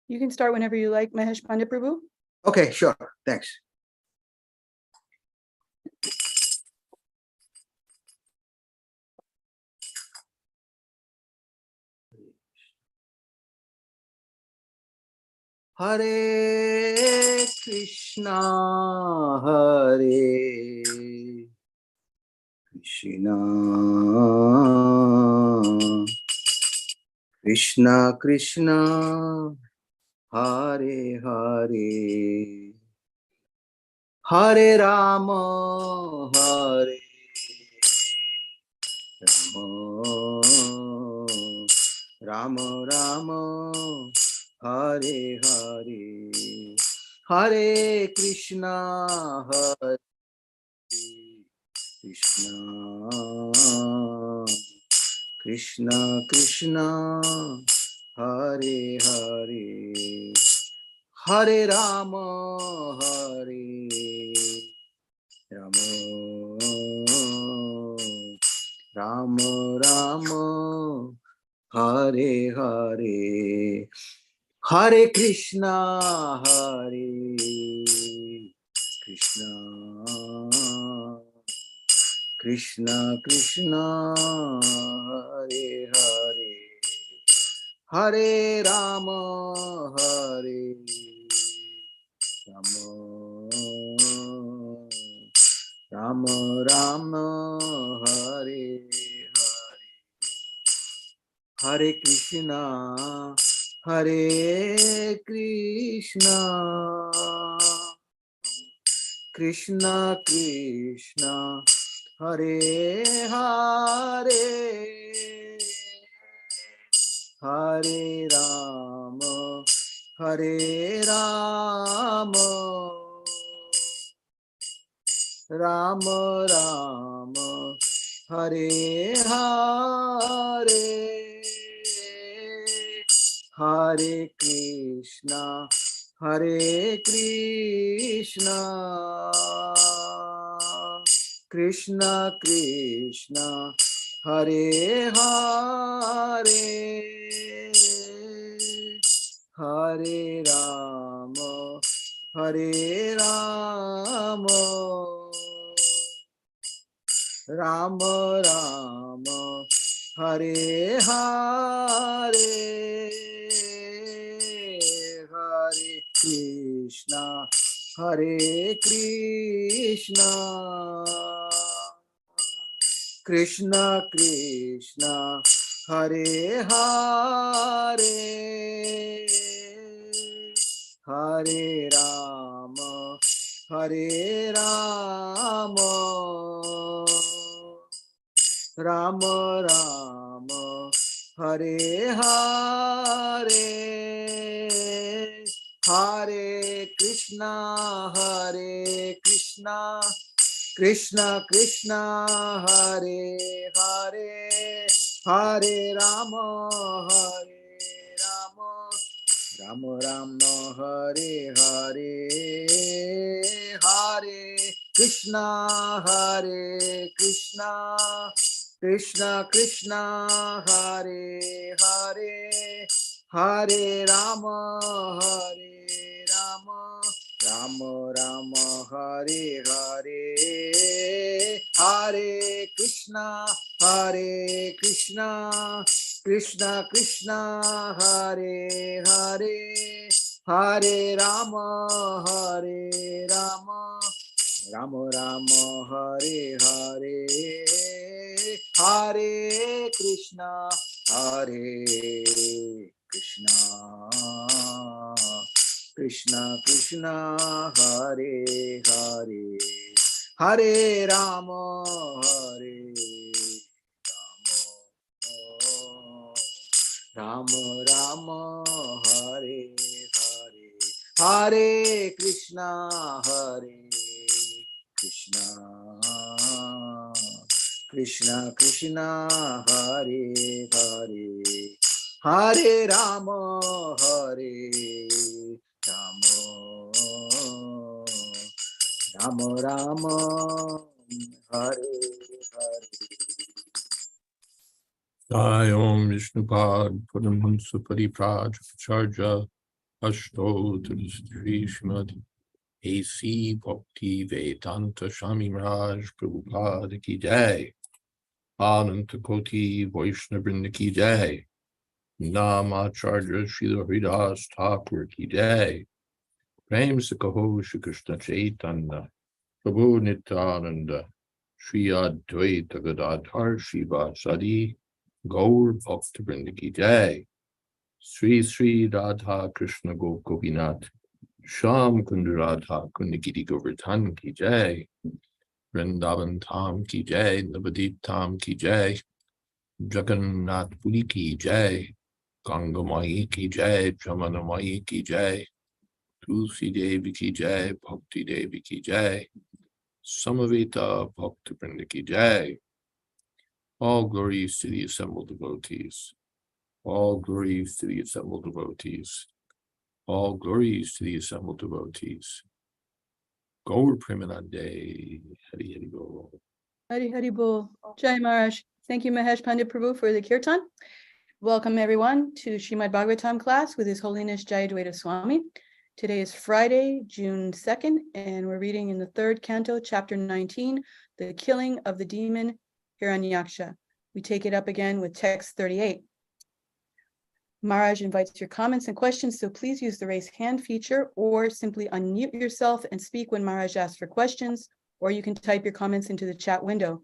You can start whenever you like, Mahesh Pandit Prabhu. Okay, sure. Thanks. Hare Krishna, Hare Krishna, Krishna Krishna, Hare Hare, Hare Rama, Hare Rama, Rama Rama, Hare Hare, Hare Krishna, Hare Krishna, Krishna Krishna, Hare Hare, Hare Rama, Hare Rama, Rama Rama, Hare Hare, Hare Krishna, Hare Krishna, Krishna Krishna, Hare Hare, Hare Rama, Hare Rama, Rama Rama, Hare Hare, Hare Krishna, Hare Krishna, Krishna Krishna, Hare Hare, Hare Rama, Hare Rama, Rama Rama, Hare Hare, Hare Krishna, Hare Krishna, Krishna Krishna, Hare Hare, Hare Rama, Hare Rama, Rama Rama, Hare Hare, Hare Krishna, Hare Krishna, Krishna Krishna, Hare Hare, Hare Rama, Hare Rama, Rama Rama, Hare Hare, Hare Krishna, Hare Krishna, Krishna Krishna, Hare Hare, Hare Rama, Hare Rama, Rama Rama, Hare Hare, Hare Krishna, Hare Krishna, Krishna Krishna, Hare Hare, Hare Rama, Hare Rama, Rama Rama, Hare Hare, Hare Krishna, Hare Krishna, Krishna Krishna, Hare Hare, Hare Rama, Hare Rama, Rama Rama, Hare Hare, Hare Krishna, Hare Krishna, Krishna Krishna, Hare Hare, Hare Rama, Hare Rama, Rama Rama, Hare Hare, Hare Krishna, Hare Krishna, Krishna Krishna, Hare Hare, Hare Rama, Hare Rama, Rama Rama, Hare Hare. Jai Om Vishnupad Paramahamsa Paripuracharya Ashtotra Sri Srimad A.C. Bhakti Vedanta Swami Maharaj Prabhupada Ki Jai. Ananta Koti Vaishnava Vrinda Ki Jai. Namacharya Srila Haridas Thakur Ki Jai. Prem Sakaho Shri Krishna Chaitanya Prabhu Nityananda Shri Advaita Gadadhar Shiva Sadi Gaur Bhakta Vrinda Ki Jai. Sri Sri Radha Krishna Gopinath Sham Kund Radha Kundagiri Govardhan Ki Jai. Vrindavan Tham Ki Jai. Navadip Tham Ki Jai. Jagannath Puri Ki Jai. Ganga Mai Ki Jai. Jamana Mai Ki Jai. Tulsi Devi Ki Jai. Bhakti Devi Ki Jai. Samaveta Bhakta Vrinda Ki Jai. All glories to the assembled devotees. All glories to the assembled devotees. All glories to the assembled devotees. Gaur Premanande. Hari Hari Bol. Hari Hari Bol. Jai Maharaj. Thank you, Mahesh Pandit Prabhu, for the kirtan. Welcome, everyone, to Srimad Bhagavatam class with His Holiness Jayadvaita Swami. Today is Friday, June 2nd, and we're reading in the third canto, chapter 19, the killing of the demon Hiranyaksha. We take it up again with text 38. Maharaj invites your comments and questions, so please use the raise hand feature or simply unmute yourself and speak when Maharaj asks for questions, or you can type your comments into the chat window.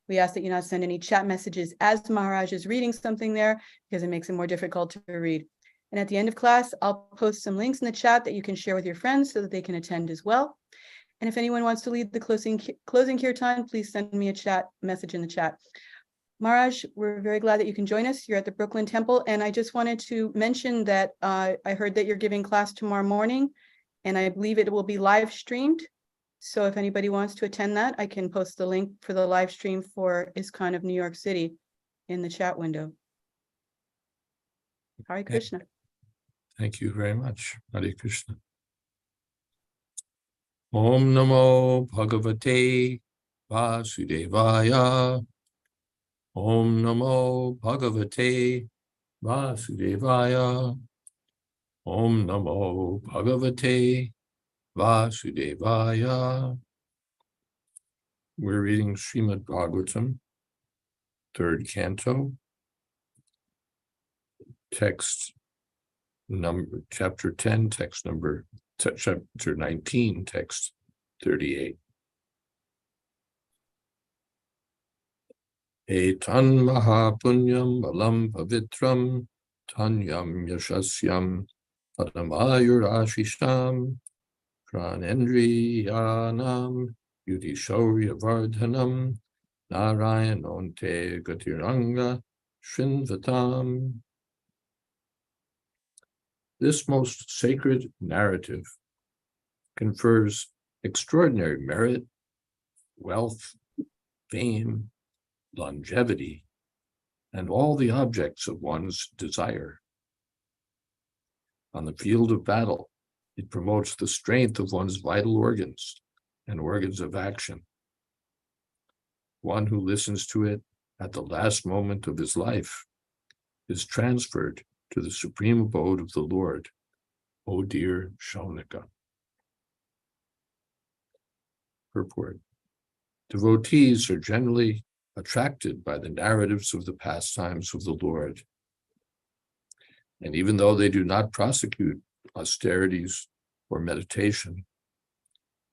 We ask that you not send any chat messages as Maharaj is reading something there because it makes it more difficult to read. And at the end of class, I'll post some links in the chat that you can share with your friends so that they can attend as well. And if anyone wants to lead the closing kirtan, please send me a chat message in the chat. Maharaj, we're very glad that you can join us. You're at the Brooklyn Temple. And I just wanted to mention that I heard that you're giving class tomorrow morning, and I believe it will be live streamed. So if anybody wants to attend that, I can post the link for the live stream for ISKCON of New York City in the chat window. Hare Krishna. Thank you very much. Hare Krishna. Om Namo Bhagavate Vasudevaya. Om Namo Bhagavate Vasudevaya. Om Namo Bhagavate Vasudevaya. We're reading Srimad Bhagavatam, third canto, text number, chapter 10, text number, chapter 19, text 38. Etan mahapunyam balam pavitram tanyam yashasyam padamayurashisham pranendriyanam yudhishaurya narayanonte gatiranga shrinvatam. This most sacred narrative confers extraordinary merit, wealth, fame, longevity, and all the objects of one's desire. On the field of battle, it promotes the strength of one's vital organs and organs of action. One who listens to it at the last moment of his life is transferred to the supreme abode of the Lord, O dear Shaunika. Purport. Devotees are generally attracted by the narratives of the pastimes of the Lord. And even though they do not prosecute austerities or meditation,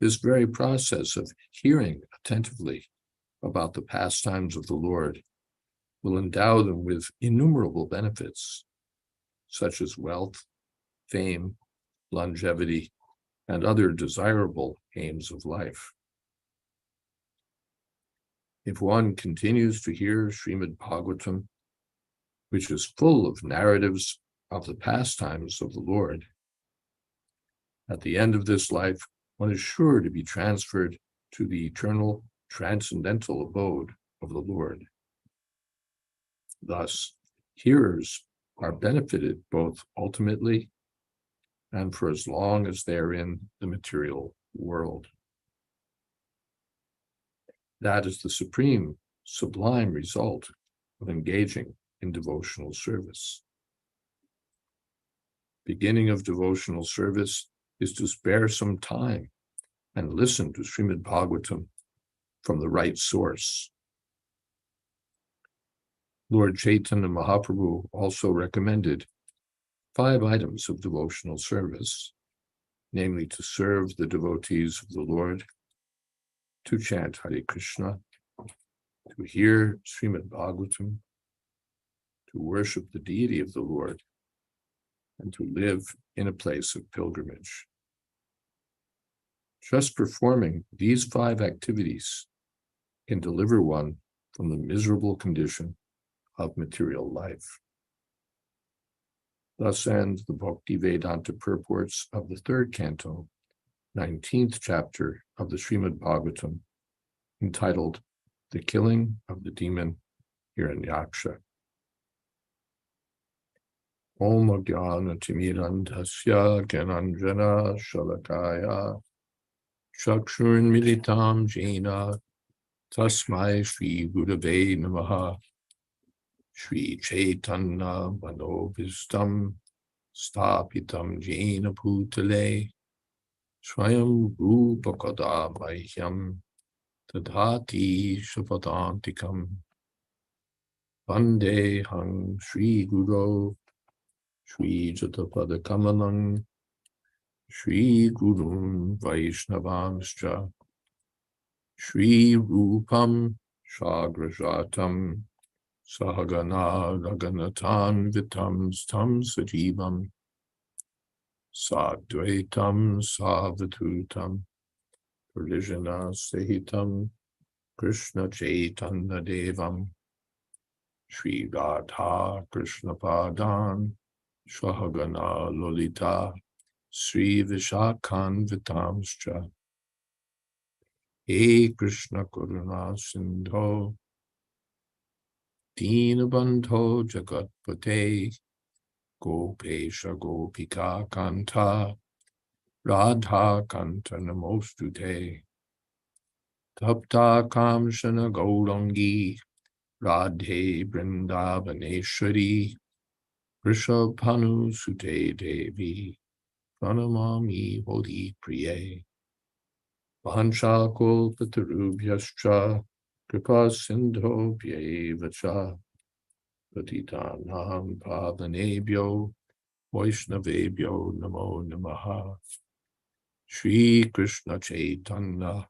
this very process of hearing attentively about the pastimes of the Lord will endow them with innumerable benefits, such as wealth, fame, longevity, and other desirable aims of life. If one continues to hear Srimad Bhagavatam, which is full of narratives of the pastimes of the Lord, at the end of this life, one is sure to be transferred to the eternal transcendental abode of the Lord. Thus, hearers are benefited both ultimately and for as long as they are in the material world. That is the supreme, sublime result of engaging in devotional service. beginning of devotional service is to spare some time and listen to Srimad Bhagavatam from the right source. Lord Chaitanya Mahaprabhu also recommended 5 items of devotional service, namely to serve the devotees of the Lord, to chant Hare Krishna, to hear Srimad Bhagavatam, to worship the deity of the Lord, and to live in a place of pilgrimage. Just performing these 5 activities can deliver one from the miserable condition of material life. Thus ends the Bhakti Vedanta purports of the 3rd canto, 19th chapter of the Srimad Bhagavatam, entitled The Killing of the Demon Hiranyaksha. Om Ajnana Timirandhasya Gyananjana Shalakaya Chakshurun Militam Jena Tasmai Shri Gurave Namaha Shri Chaitanya Manovistam Stapitam Jena Bhutale Swayam Rupakada Mahyam Tadhati Shapadantikam Vande Hang Shri Guru Shri Jatapada Kamalang Shri Gurun Vaishnavamscha Shri Rupam Shagrajatam Sahagana Raganatan Vitam Stam Sajivam Sadvaitam Savatutam Parijana Sahitam Krishna Chaitanya Devam Shri Radha Krishna Padan Sahagana Lolita Sri Vishakhan Vitamscha He Krishna Karuna Sindho Dinabandho Jagatpate Gopesha Gopika Kanta Radha Kanta Namostute Tapta Kamshana Gaurangi Radhe Vrindavaneshwari Rishabhanu Sute Devi Pranamami Bodhi Priye Vahansha Kolpatarubhyascha Kripa Sindho Vyevacha Patitanam Pavanebhyo Vaishnavebhyo Namo Namaha Shri Krishna Chaitanya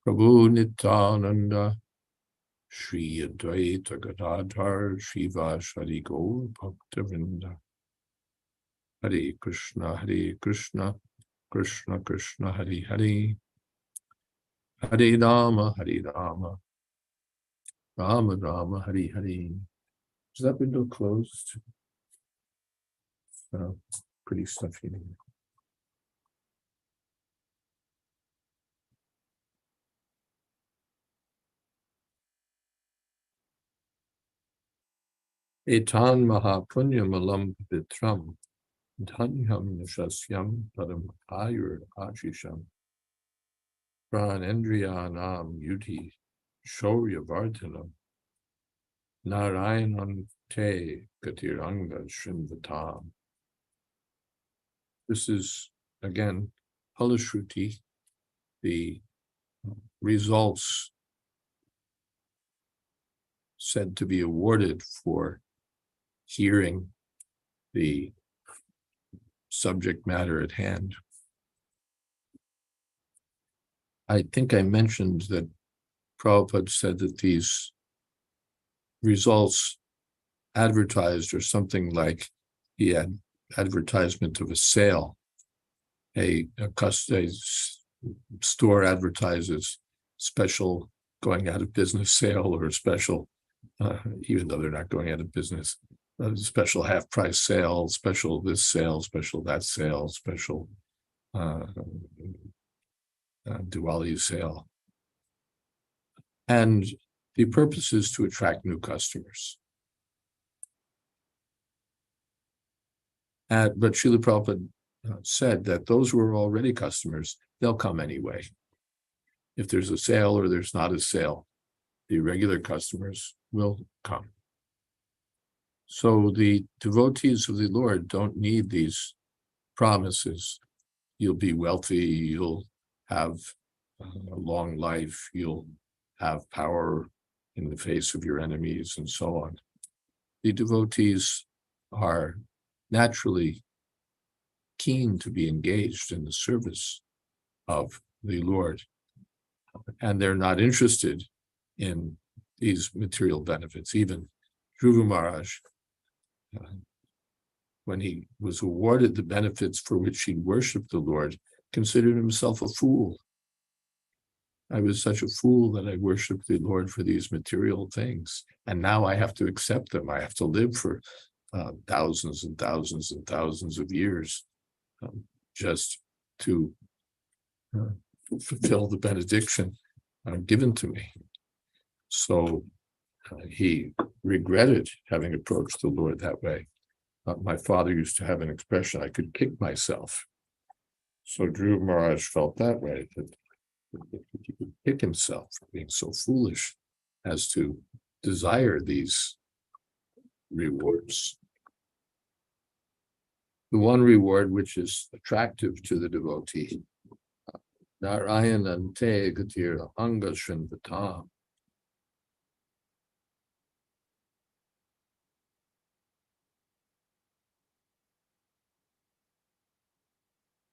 Prabhu Nityananda Shri Advaita Gadadhar Shivashari Gaur Bhaktavinda Hare Krishna Krishna Krishna Hare Hare Hare Rama Rama Rama Hare Hare. Is that window closed? Pretty stuffy. Etan Mahapunyam Alam Vitram Dhanyam Nishasyam Padam Ayur Ajisham Pranendriyanam Yuti Shaurya Vardhanam Narayanan Te Gatiranga Shrinvatam. This is, again, Halashruti, the results said to be awarded for hearing the subject matter at hand. I think I mentioned that Prabhupada said that these results advertised or something like he had advertisement of a sale. A store advertises special going out of business sale or a special, even though they're not going out of business, special half price sale, special this sale, special that sale, special Diwali sale. And the purpose is to attract new customers. But Srila Prabhupada said that those who are already customers, they'll come anyway. If there's a sale or there's not a sale, the regular customers will come. So the devotees of the Lord don't need these promises. You'll be wealthy, you'll have a long life, you'll have power in the face of your enemies, and so on. The devotees are naturally keen to be engaged in the service of the Lord, and they're not interested in these material benefits. Even Dhruva Maharaj, when he was awarded the benefits for which he worshipped the Lord, considered himself a fool. I was such a fool that I worshiped the Lord for these material things, and now I have to accept them. I have to live for thousands and thousands and thousands of years just to fulfill the benediction given to me. So he regretted having approached the Lord that way. My father used to have an expression, I could kick myself. So Dhruva Maharaj felt that way, that he could kick himself for being so foolish as to desire these rewards. The one reward which is attractive to the devotee, Narayanante Gatir Anga Srinvatam.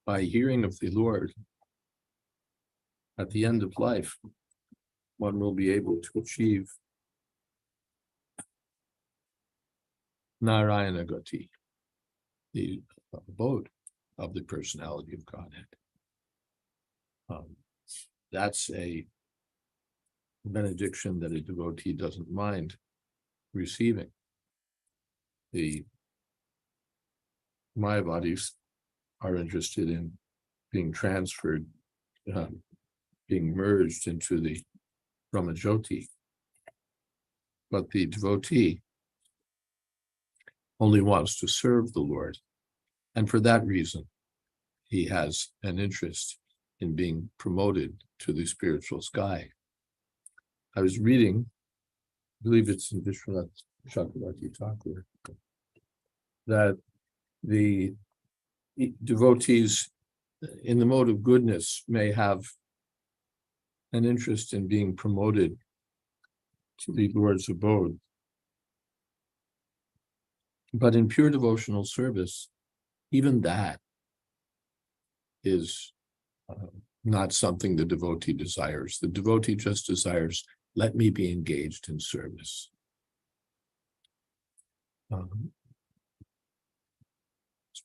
By hearing of the Lord, at the end of life, one will be able to achieve Narayana Gati, the abode of the personality of Godhead. That's a benediction that a devotee doesn't mind receiving. The Mayavadis are interested in being transferred, being merged into the Brahmajyoti. But the devotee only wants to serve the Lord. And for that reason, he has an interest in being promoted to the spiritual sky. I was reading, I believe it's in Vishwanath Chakravarti Thakur, that the devotees in the mode of goodness may have an interest in being promoted to the Lord's abode. But in pure devotional service, even that is not something the devotee desires. The devotee just desires, let me be engaged in service.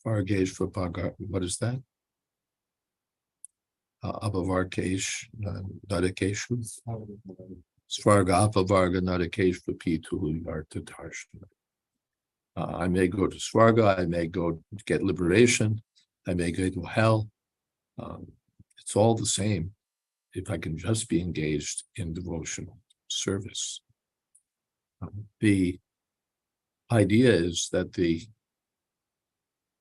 Svargesh for Bhagavat, what is that? Apavarkesh Nadakeshu. Svarga Apavarga Nadakeshu Pitu Yarta Darshana. I may go to Svarga, I may go get liberation, I may go to hell. It's all the same if I can just be engaged in devotional service. The idea is that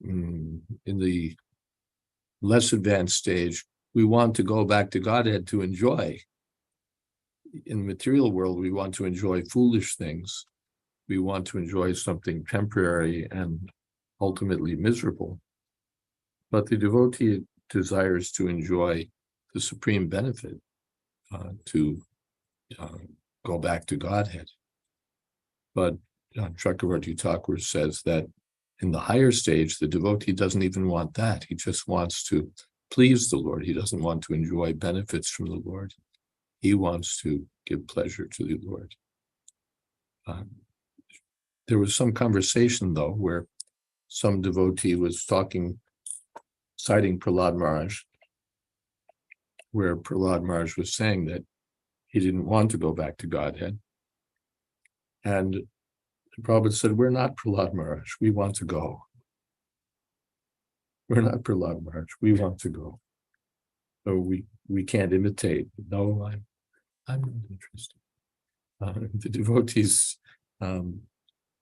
in the less advanced stage, we want to go back to Godhead to enjoy. In the material world, we want to enjoy foolish things. We want to enjoy something temporary and ultimately miserable. But the devotee desires to enjoy the supreme benefit, to go back to Godhead. But Chakravarti Thakur says that in the higher stage, the devotee doesn't even want that. He just wants to please the Lord. He doesn't want to enjoy benefits from the Lord. He wants to give pleasure to the Lord. There was some conversation, though, where some devotee was citing Prahlad Maharaj, where Prahlad Maharaj was saying that he didn't want to go back to Godhead. And the Prabhupada said, we're not Prahlad Maharaj, we want to go. We're not Prahlad Maharaj, we want to go. So we can't imitate. No, I'm not interested. The devotees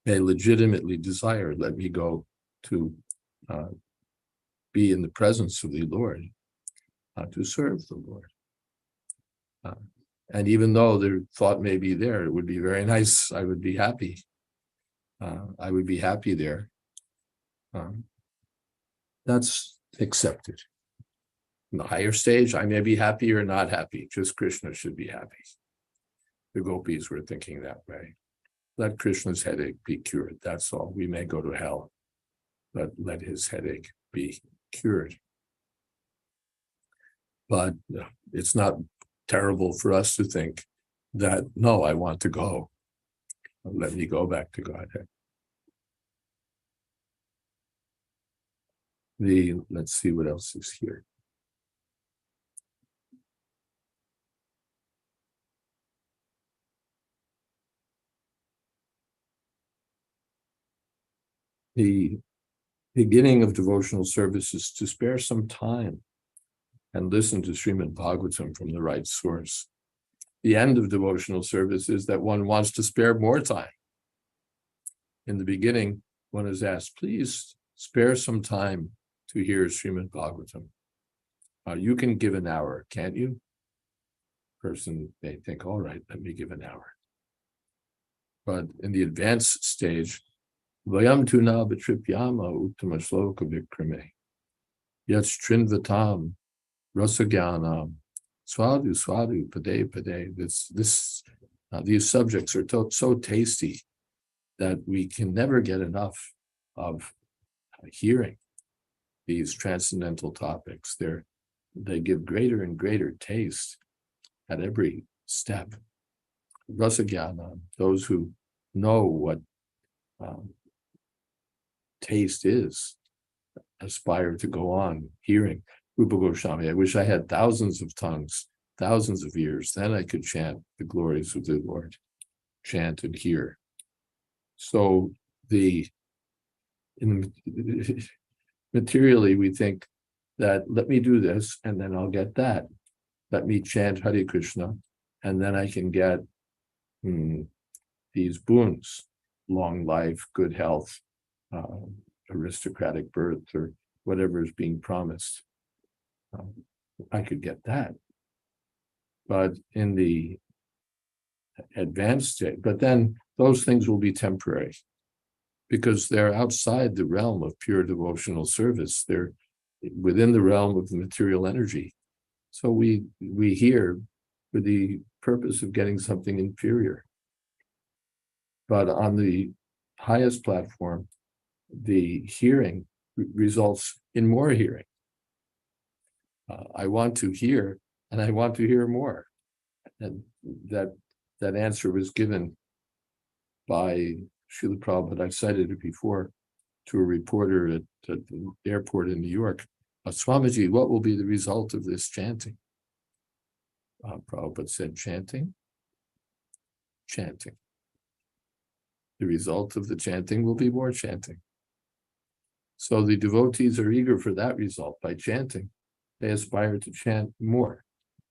may legitimately desire, let me go to be in the presence of the Lord, to serve the Lord. And even though the thought may be there, it would be very nice, I would be happy. I would be happy there. That's accepted. In the higher stage, I may be happy or not happy. Just Krishna should be happy. The gopis were thinking that way. Let Krishna's headache be cured. That's all. We may go to hell, but let his headache be cured. But it's not terrible for us to think that, no, I want to go. Let me go back to Godhead. Let's see what else is here. The beginning of devotional service is to spare some time and listen to Srimad Bhagavatam from the right source. The end of devotional service is that one wants to spare more time. In the beginning, one is asked, please spare some time to hear Srimad Bhagavatam. You can give an hour, can't you? Person may think, all right, let me give an hour. But in the advanced stage, Vayam tuna vitripyama uttama shloka vikrame. Yats trinvatam rasagyanam swadu swadu pade pade. These subjects are so tasty that we can never get enough of hearing these transcendental topics. They give greater and greater taste at every step. Rasagyanam, those who know what taste is, aspire to go on hearing. Rupa Goswami, I wish I had thousands of tongues, thousands of ears, then I could chant the glories of the Lord, chant and hear. So materially we think that let me do this and then I'll get that. Let me chant Hare Krishna and then I can get these boons, long life, good health, aristocratic birth, or whatever is being promised. I could get that. But in the advanced state, but then those things will be temporary because they're outside the realm of pure devotional service. They're within the realm of the material energy. So we hear for the purpose of getting something inferior. But on the highest platform, the hearing results in more hearing. I want to hear, and I want to hear more. And that answer was given by Srila Prabhupada. I've cited it before to a reporter at the airport in New York. Swamiji, what will be the result of this chanting? Prabhupada said, chanting. The result of the chanting will be more chanting. So the devotees are eager for that result. By chanting, they aspire to chant more.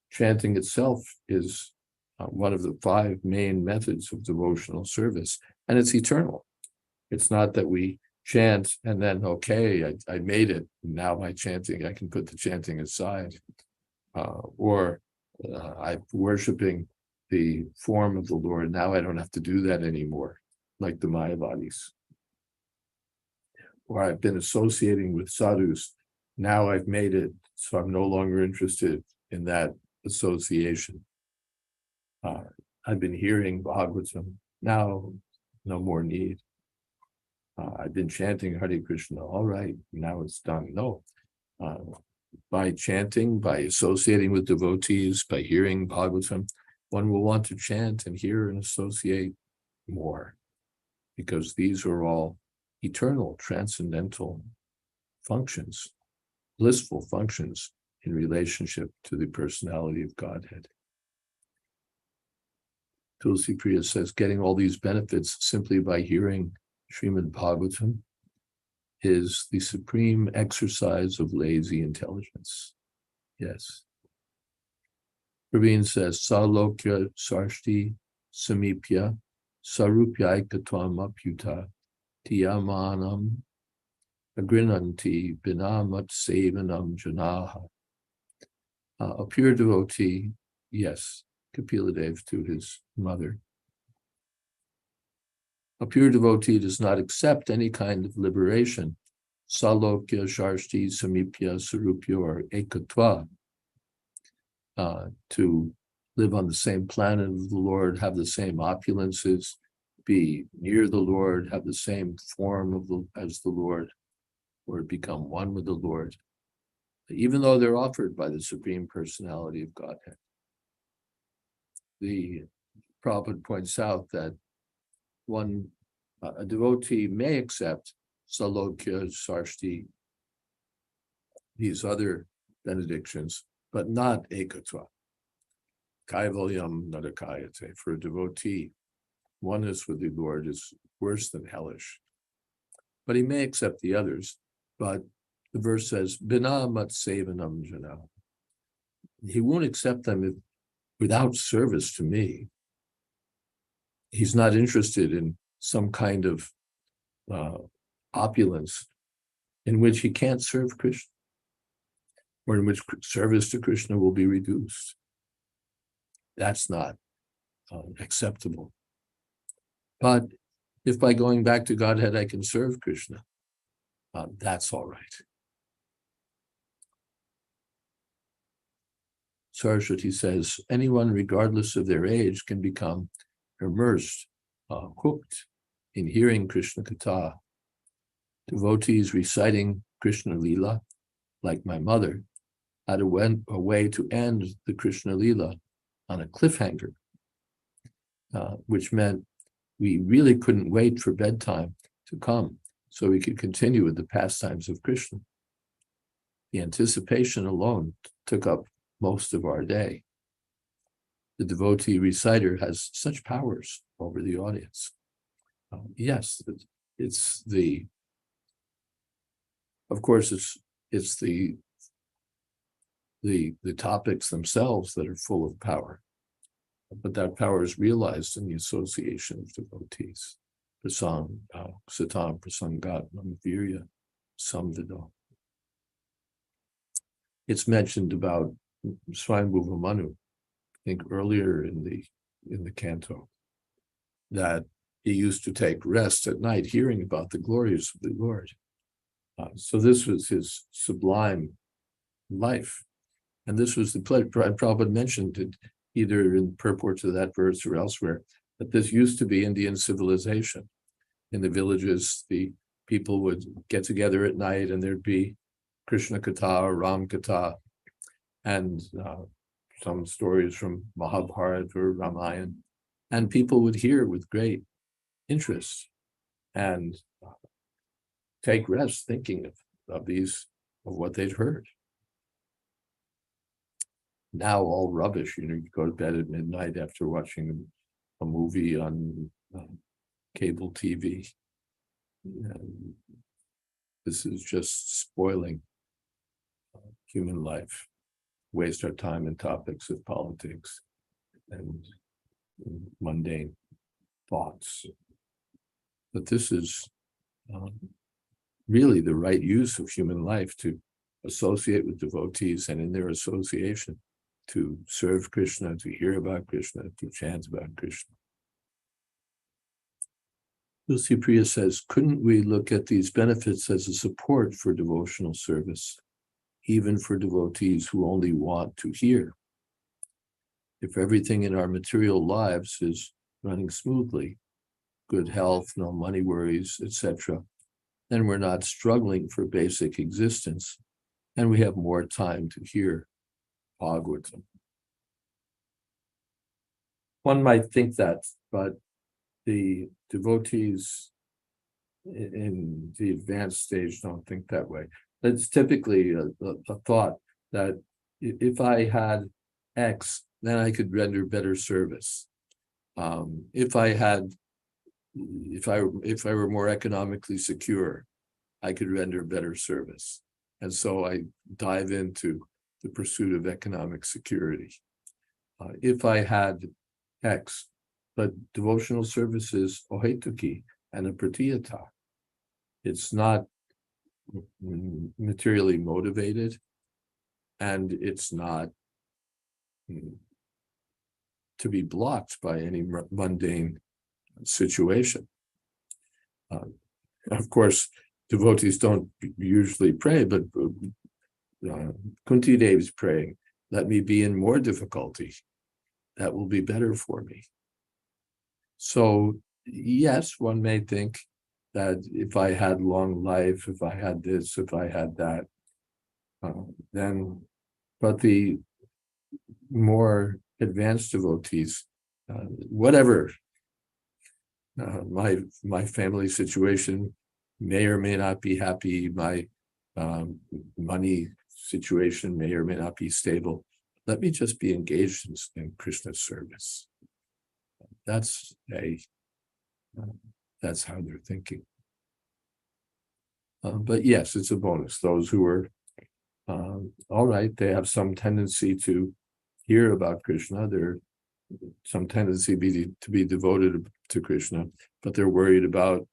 Chanting itself is one of the 5 main methods of devotional service, and it's eternal. It's not that we chant and then, okay, I made it. Now my chanting, I can put the chanting aside. Or I'm worshiping the form of the Lord. Now I don't have to do that anymore, like the Mayavadis. Or I've been associating with sadhus. Now I've made it, so I'm no longer interested in that association. I've been hearing Bhagavatam. Now, no more need. I've been chanting Hare Krishna. All right, now it's done. No. By chanting, by associating with devotees, by hearing Bhagavatam, one will want to chant and hear and associate more, because these are all eternal, transcendental functions, blissful functions in relationship to the personality of Godhead. Tulsi Priya says, getting all these benefits simply by hearing Srimad Bhagavatam is the supreme exercise of lazy intelligence. Yes. Praveen says, Salokya Sarshti Samipya Sarupyaikatvam Apyuta Tiyamanam Agrinanti Binamat Sevanam Janaha. A pure devotee, yes, Kapila Dev to his mother, A pure devotee does not accept any kind of liberation. Salokya, Sharshti, Samipya, Sarupya, or Ekatva. To live on the same planet of the Lord, have the same opulences, be near the Lord, have the same form as the Lord, or become one with the Lord, even though they're offered by the Supreme Personality of Godhead. The Prabhupada points out that a devotee may accept Salokya, Sarshti, these other benedictions, but not Ekatva. Kaivalyam nadakayate. For a devotee, oneness with the Lord is worse than hellish. But he may accept the others. But the verse says, Bina mat sevanam jana. He won't accept them without service to me. He's not interested in some kind of opulence in which he can't serve Krishna, or in which service to Krishna will be reduced. That's not acceptable. But if by going back to Godhead I can serve Krishna, that's all right. Saraswati says, anyone, regardless of their age, can become immersed, hooked in hearing Krishna Katha. Devotees reciting Krishna Lila, like my mother, had a way to end the Krishna Lila on a cliffhanger, which meant we really couldn't wait for bedtime to come so we could continue with the pastimes of Krishna. The anticipation alone took up most of our day. The devotee reciter has such powers over the audience. Yes, it's the, of course, it's the topics themselves that are full of power, but that power is realized in the association of devotees. Prasang, Satam, Prasangat, Virya, Samvida. It's mentioned about Swayambhuva Manu, I think earlier in the canto, that he used to take rest at night hearing about the glories of the Lord. So this was his sublime life. And this was the pleasure. Prabhupada mentioned it either in purport to that verse or elsewhere, that this used to be Indian civilization. In the villages, the people would get together at night and there'd be Krishna Katha or Ram Katha, and some stories from Mahabharata or Ramayana. And people would hear with great interest and take rest thinking of what they'd heard. Now all rubbish, you go to bed at midnight after watching a movie on cable TV. And this is just spoiling human life. Waste our time in topics of politics and mundane thoughts. But this is really the right use of human life, to associate with devotees, and in their association to serve Krishna, to hear about Krishna, to chant about Krishna. Lucy Priya says, couldn't we look at these benefits as a support for devotional service, even for devotees who only want to hear? If everything in our material lives is running smoothly, good health, no money worries, etc., then we're not struggling for basic existence, and we have more time to hear Bhagavatam. One might think that, but the devotees in the advanced stage don't think that way. It's typically a thought that if I had X, then I could render better service. If I were more economically secure, I could render better service. And so I dive into the pursuit of economic security. If I had X, but devotional service is ohetuki and a pratiyata. It's not materially motivated, and it's not to be blocked by any mundane situation. Of course, devotees don't usually pray, but Kunti Devi is praying, let me be in more difficulty. That will be better for me. So, yes, one may think that if I had long life, if I had this, if I had that, then, but the more advanced devotees, whatever my family situation may or may not be happy, my money situation may or may not be stable, let me just be engaged in Krishna's service. That's how they're thinking. But yes, it's a bonus. Those who are all right, they have some tendency to hear about Krishna. There's some tendency to be devoted to Krishna, but they're worried about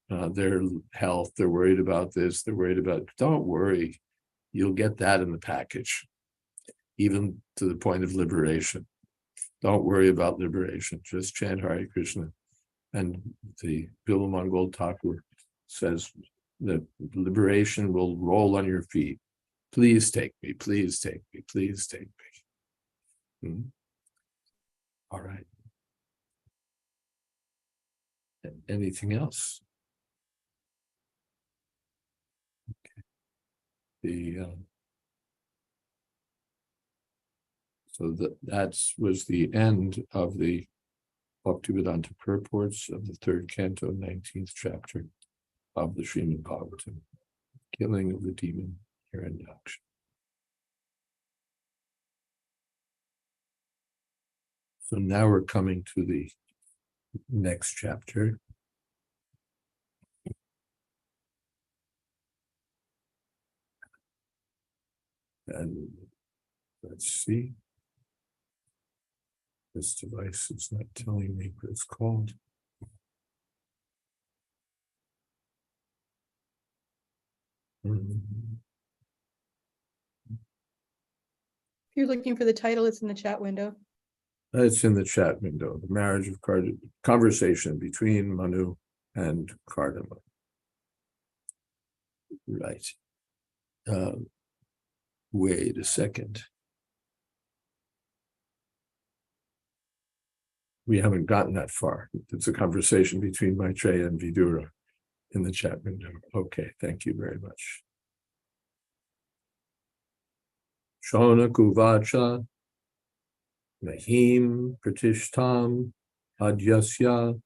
their health. They're worried about this. They're worried about. Don't worry, you'll get that in the package, even to the point of liberation. Don't worry about liberation. Just chant Hare Krishna. And the Bilamangol Thakur says that liberation will roll on your feet. Please take me, please take me, please take me. All right. Anything else? Okay. So that was the end of the Bhaktivedanta purports of the third canto, 19th chapter of the Srimad Bhagavatam, killing of the demon Hiranyaksha. So now we're coming to the next chapter. And let's see. This device is not telling me what it's called. If you're looking for the title, it's in the chat window. It's in the chat window. The marriage of conversation between Manu and Kardama. Right. Wait a second. We haven't gotten that far. It's a conversation between Maitreya and Vidura in the chat window. Okay, thank you very much. Shonaku vacha mahim pratishtam adyasya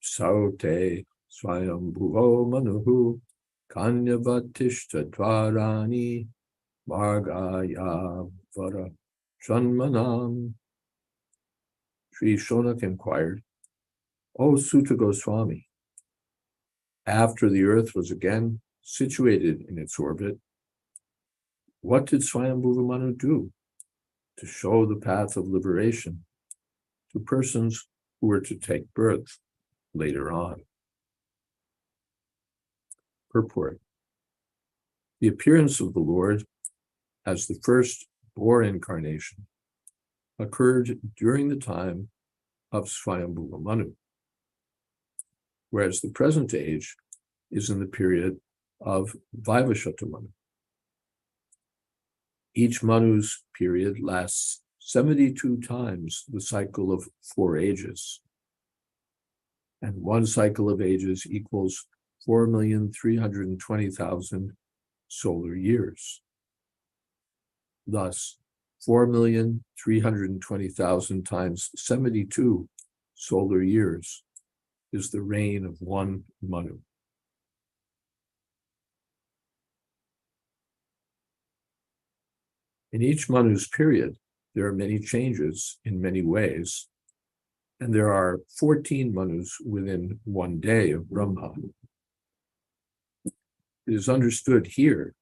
saute swayambhuvo manuhu kanyavatishta dvarani margaya vara janmanam. Sri Shonak inquired, O Suta Goswami, after the earth was again situated in its orbit, what did Swayambhuva Manu do to show the path of liberation to persons who were to take birth later on? Purport. The appearance of the Lord as the first boar incarnation occurred during the time of Swayambhuva Manu, whereas the present age is in the period of Vaivashata Manu. Each Manu's period lasts 72 times the cycle of 4 ages, and one cycle of ages equals 4,320,000 solar years. Thus, 4,320,000 times 72 solar years is the reign of one Manu. In each Manu's period, there are many changes in many ways, and there are 14 Manus within one day of Brahma. It is understood here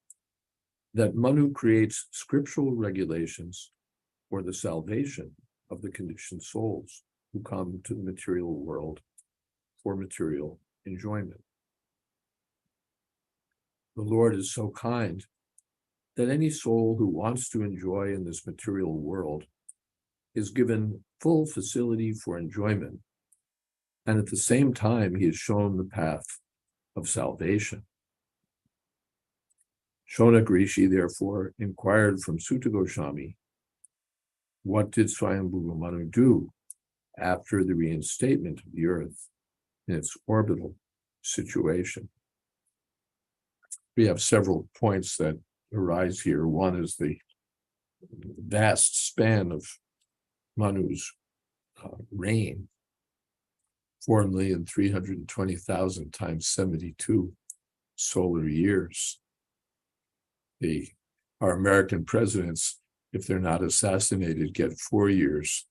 that Manu creates scriptural regulations for the salvation of the conditioned souls who come to the material world for material enjoyment. The Lord is so kind that any soul who wants to enjoy in this material world is given full facility for enjoyment And at the same time, he has shown the path of salvation. Shonak Rishi, therefore, inquired from Sutta Goswami, what did Swayambhuva Manu do after the reinstatement of the earth in its orbital situation? We have several points that arise here. One is the vast span of Manu's reign, 4,320,000 times 72 solar years. Our American presidents, if they're not assassinated, get 4 years,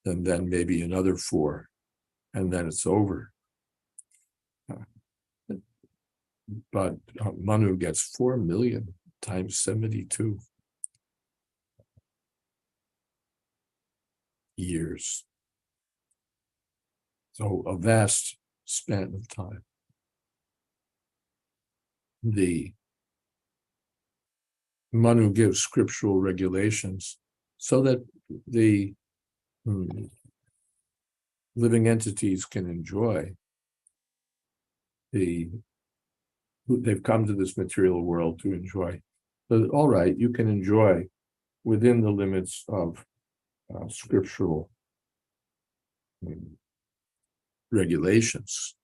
and then maybe another 4, and then it's over. But Manu gets 4 million times 72 years. So a vast span of time. The Manu gives scriptural regulations so that the living entities can enjoy they've come to this material world to enjoy. But all right, you can enjoy within the limits of scriptural regulations.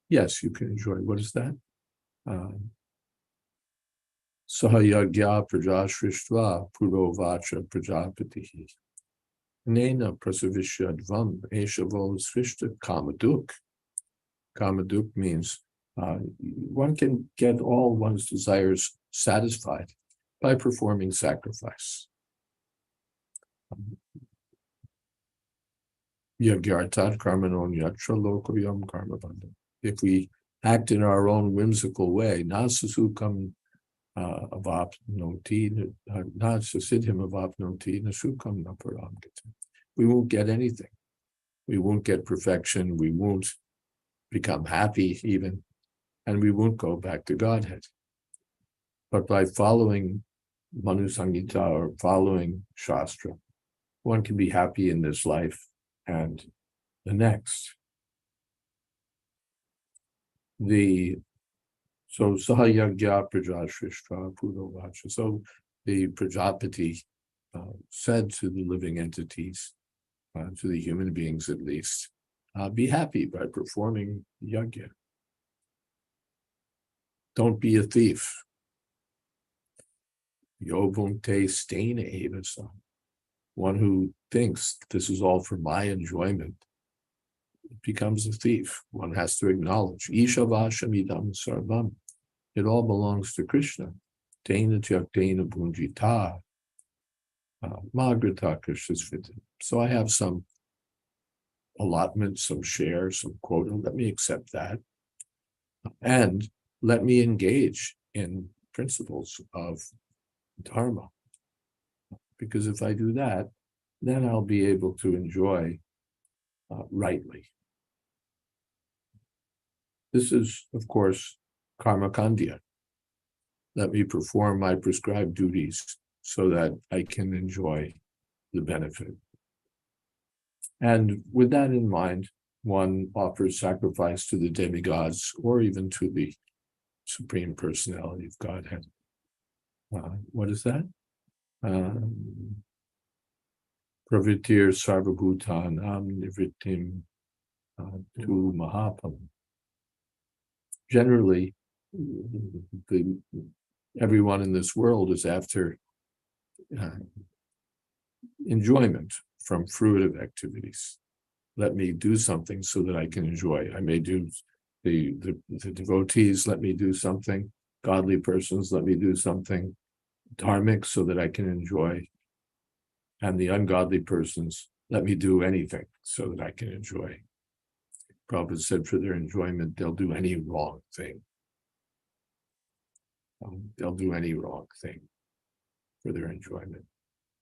Yes, you can enjoy. What is that? Sahayagya prajashrishtva puro vacha prajapatihi. Nena prasavishyadvam eshavo srishta kamaduk. Kamaduk means one can get all one's desires satisfied by performing sacrifice. Yagyartat karmanon yatra lokoyam karmabandam. If we act in our own whimsical way, nasasukam avapnoti, nasasidhim avapnoti, nasukam naparam gita. We won't get anything. We won't get perfection. We won't become happy even, and we won't go back to Godhead. But by following Manu Sangita or following Shastra, one can be happy in this life and the next. So Sahayagya Prajashrishtva Puro Vacha. So the Prajapati said to the living entities, to the human beings at least, be happy by performing yajna. Don't be a thief. Yobunte stena evasa. One who thinks this is all for my enjoyment becomes a thief. One has to acknowledge, Ishavashamidam sarvam. It all belongs to Krishna. Tena tyaktena bunjita. Magrita Krishna's fitted. So I have some allotment, some share, some quota. Let me accept that. And let me engage in principles of dharma. Because if I do that, then I'll be able to enjoy rightly. This is, of course, karma kandya. Let me perform my prescribed duties so that I can enjoy the benefit. And with that in mind, one offers sacrifice to the demigods or even to the Supreme Personality of Godhead. What is that? Pravitir sarvabhutanam nivritim tu mahapam. Generally, everyone in this world is after enjoyment from fruitive activities. Let me do something so that I can enjoy. I may do the devotees, let me do something. Godly persons, let me do something dharmic so that I can enjoy. And the ungodly persons, let me do anything so that I can enjoy. Prabhupada said for their enjoyment, they'll do any wrong thing. They'll do any wrong thing for their enjoyment,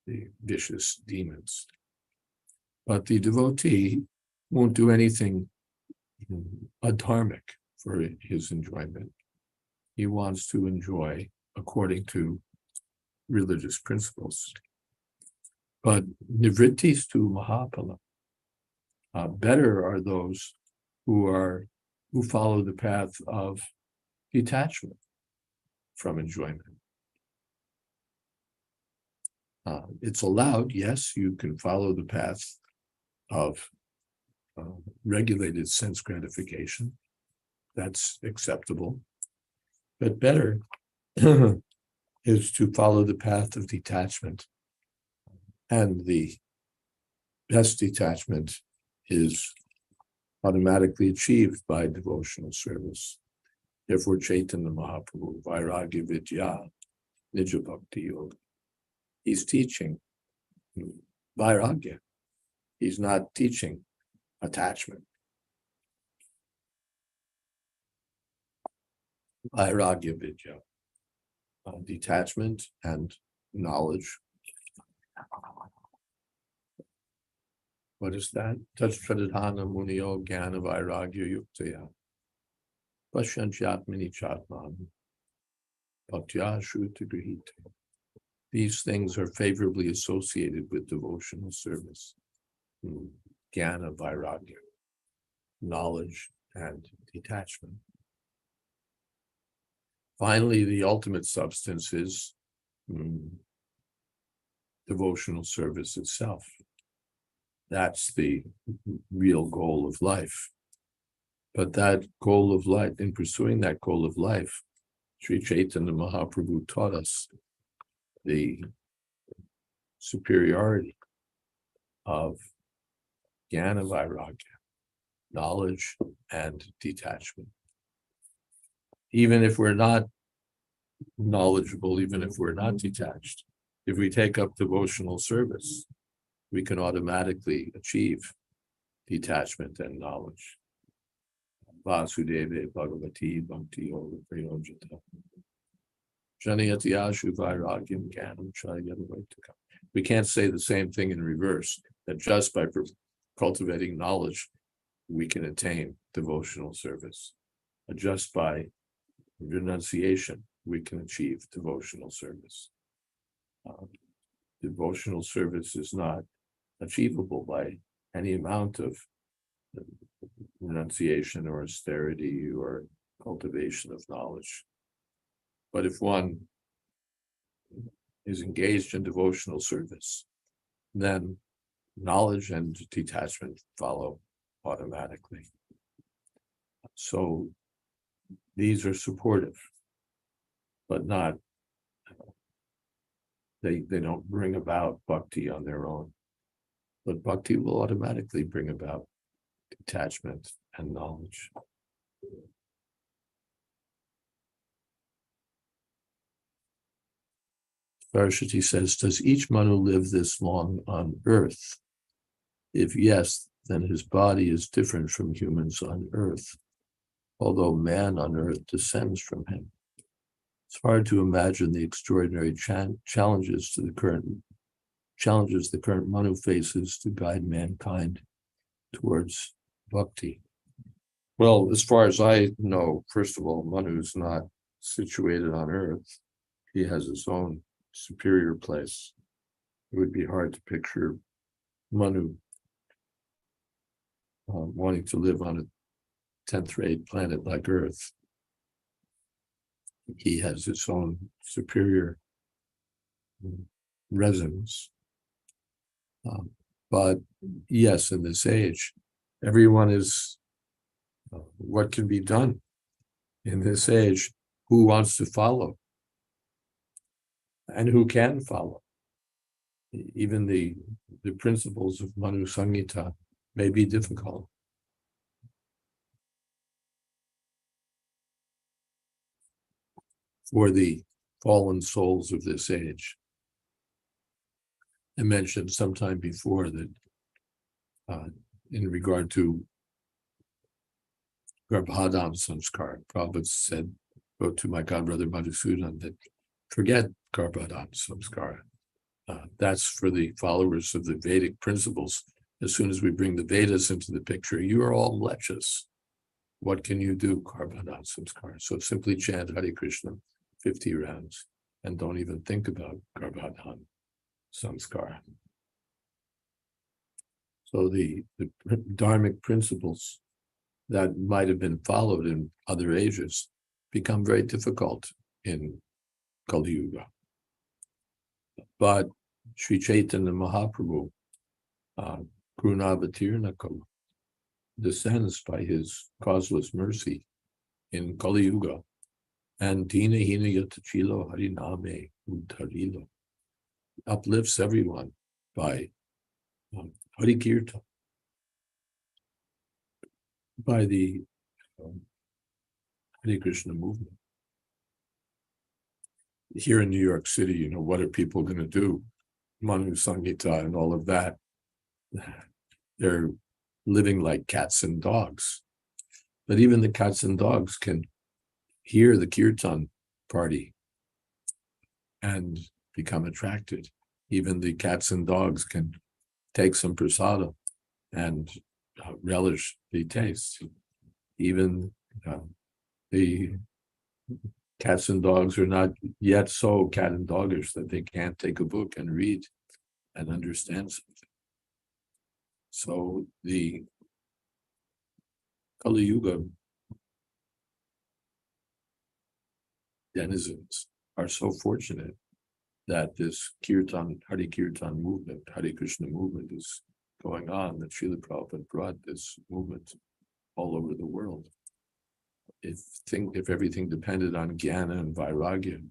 the vicious demons. But the devotee won't do anything adharmic for his enjoyment. He wants to enjoy according to religious principles. But nivrittis tu mahapala. Better are those who follow the path of detachment from enjoyment. It's allowed, yes, you can follow the path of regulated sense gratification. That's acceptable. But better is to follow the path of detachment. And the best detachment is automatically achieved by devotional service. Therefore, Chaitanya Mahaprabhu, Vairagya Vidya, Nija Bhakti Yoga, he's teaching Vairagya. He's not teaching attachment. Vairagya Vidya, detachment and knowledge. What is that? Tatpradhana Muniyo Jnana Vairagya Yuktaya. Pasyantyatmini Chatman. Bhaktya Shruta Grihita. These things are favorably associated with devotional service. Jnana Vairagya, knowledge and detachment. Finally, the ultimate substance is devotional service itself. That's the real goal of life. But that goal of life, in pursuing that goal of life, Sri Chaitanya Mahaprabhu taught us the superiority of Jnana Vairagya, knowledge and detachment. Even if we're not knowledgeable, even if we're not detached, if we take up devotional service, we can automatically achieve detachment and knowledge. Vasudeva Bhagavati Bhakti Yoga Prayojita. Janayati Ashu Vairagyam Jnanam Jayadvaita. We can't say the same thing in reverse, that just by cultivating knowledge, we can attain devotional service. Just by renunciation, we can achieve devotional service. Devotional service is not achievable by any amount of renunciation or austerity or cultivation of knowledge. But if one is engaged in devotional service, then knowledge and detachment follow automatically. So these are supportive, but not, they don't bring about bhakti on their own. But bhakti will automatically bring about detachment and knowledge. Saraswati says, does each Manu live this long on earth? If yes, then his body is different from humans on earth, although man on earth descends from him. It's hard to imagine the extraordinary challenges the current Manu faces to guide mankind towards bhakti. Well, as far as I know, first of all, Manu is not situated on earth. He has his own superior place. It would be hard to picture Manu wanting to live on a 10th rate planet like Earth. He has his own superior residence. But yes, in this age, everyone is what can be done in this age, who wants to follow and who can follow. Even the principles of Manu Samhita may be difficult. For the fallen souls of this age. I mentioned sometime before that in regard to Garbhadam Samskar, Prabhupada said, wrote to my godbrother Madhusudan that forget Garbhadam Samskar. That's for the followers of the Vedic principles. As soon as we bring the Vedas into the picture, you are all mlechas. What can you do, Garbhadam Samskar? So simply chant Hare Krishna 50 rounds and don't even think about Garbhadam Samskar. So the dharmic principles that might have been followed in other ages become very difficult in Kali Yuga. But Sri Chaitanya Mahaprabhu, Karunavatirnaka, descends by his causeless mercy in Kali Yuga, and Dina Hina Yatachilo Hariname Udharilo uplifts everyone by Hari Kirtan, by the Hare Krishna movement. Here in New York City, what are people going to do? Manu Sangita and all of that. They're living like cats and dogs. But even the cats and dogs can hear the kirtan party and become attracted. Even the cats and dogs can take some prasada and relish the taste. Even the cats and dogs are not yet so cat and doggish that they can't take a book and read and understand something. So the Kali Yuga denizens are so fortunate that this Kirtan, Hare Kirtan movement, Hare Krishna movement is going on, that Srila Prabhupada brought this movement all over the world. If everything depended on Jnana and Vairagya,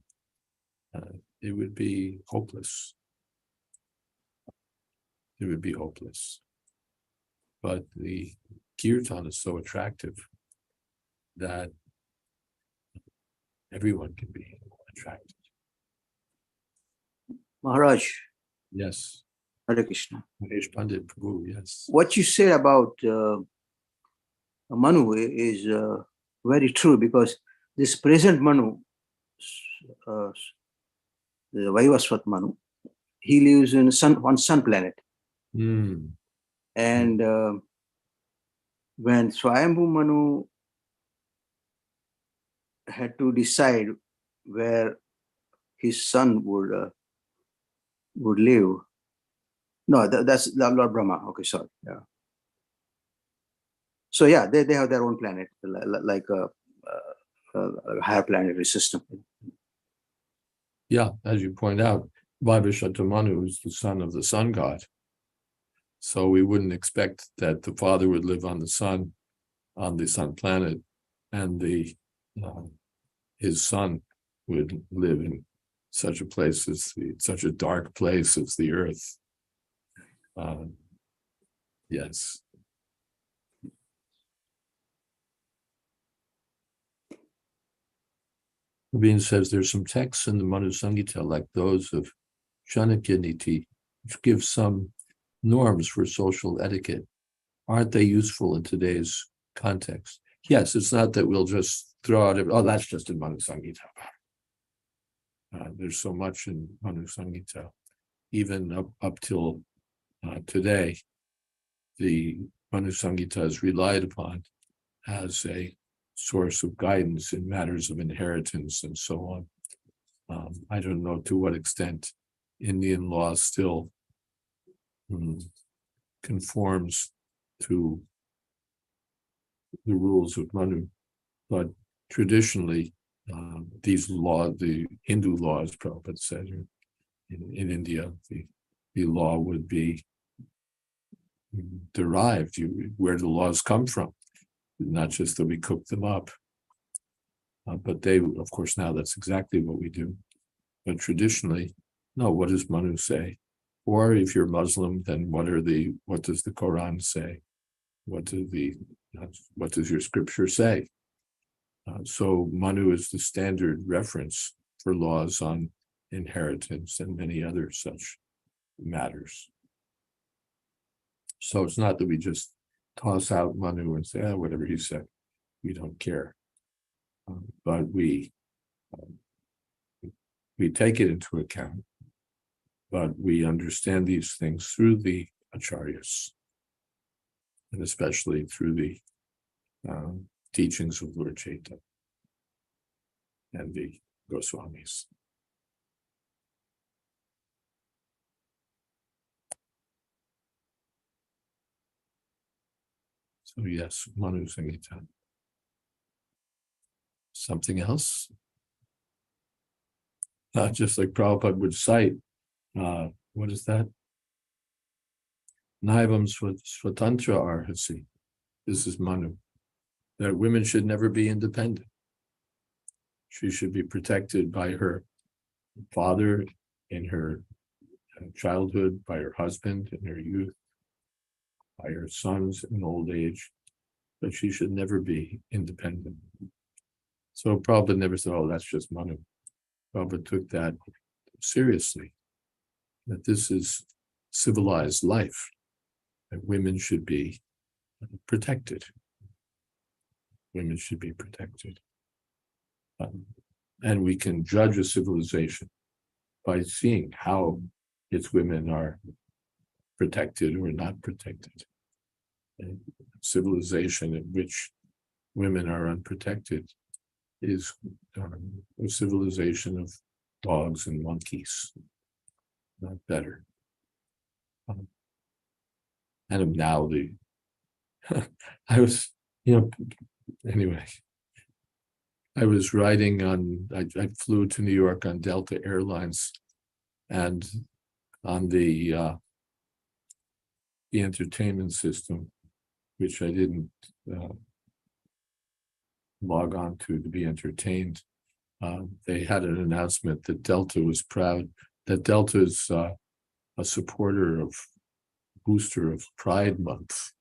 it would be hopeless. It would be hopeless. But the Kirtan is so attractive that everyone can be attracted. Maharaj, Yes. Hare Krishna. Mahesh Pandit Prabhu, yes. What you said about Manu is very true, because this present Manu, the Vaivasvat Manu, he lives in on sun planet. Mm. And when Swayambhu Manu had to decide where his son would live, no, that's Lord Brahma. Okay, sorry. Yeah. So yeah, they have their own planet, like a higher planetary system. Yeah, as you point out, Vaivasvata Manu is the son of the sun god. So we wouldn't expect that the father would live on the sun planet, and his son would live in such a place such a dark place as the earth. Yes. Rabin says there's some texts in the Manu Samhita, like those of Chanakya Niti, which give some norms for social etiquette. Aren't they useful in today's context? Yes, it's not that we'll just throw out, that's just in Manu Samhita. There's so much in Manu Samhita. Even up till today, the Manu Samhita is relied upon as a source of guidance in matters of inheritance and so on. I don't know to what extent Indian law still conforms to the rules of Manu, but traditionally, the Hindu laws, Prabhupada said, in India, the law would be derived, where the laws come from, not just that we cook them up. But they, of course, now that's exactly what we do. But traditionally, no, what does Manu say? Or if you're Muslim, then what does the Quran say? What does your scripture say? So Manu is the standard reference for laws on inheritance and many other such matters. So it's not that we just toss out Manu and say, whatever he said, we don't care. But we take it into account, but we understand these things through the acharyas, and especially through the teachings of Lord Chaitanya and the Goswamis. So yes, Manu Samhita. Something else? Just like Prabhupada would cite, what is that? Naivam Swatantra Arhasi. This is Manu. That women should never be independent. She should be protected by her father in her childhood, by her husband in her youth, by her sons in old age, but she should never be independent. So Prabhupada never said, oh, that's just Manu. Prabhupada took that seriously, that this is civilized life, that women should be protected. Women should be protected. And we can judge a civilization by seeing how its women are protected or not protected. And civilization in which women are unprotected is a civilization of dogs and monkeys, not better. And now I was, anyway, I was riding on, I flew to New York on Delta Airlines, and on the entertainment system, which I didn't log on to be entertained, they had an announcement that Delta was proud, that Delta is a booster of Pride Month,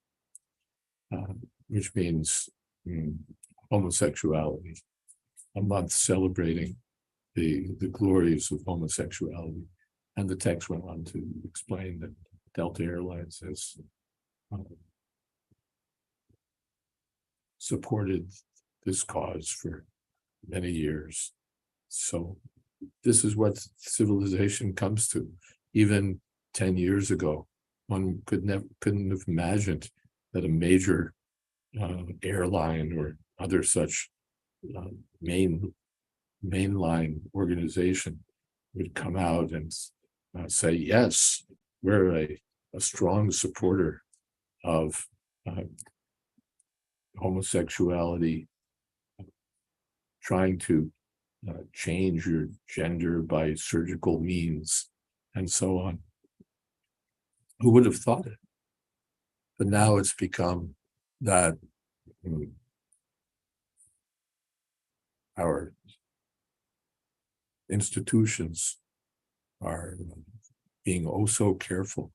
which means homosexuality, a month celebrating the glories of homosexuality. And the text went on to explain that Delta Airlines has supported this cause for many years. So this is what civilization comes to. Even 10 years ago, one couldn't have imagined that a major airline or other such mainline organization would come out and say, yes, we're a strong supporter of homosexuality, trying to change your gender by surgical means, and so on. Who would have thought it? But now it's become that our institutions are being oh so careful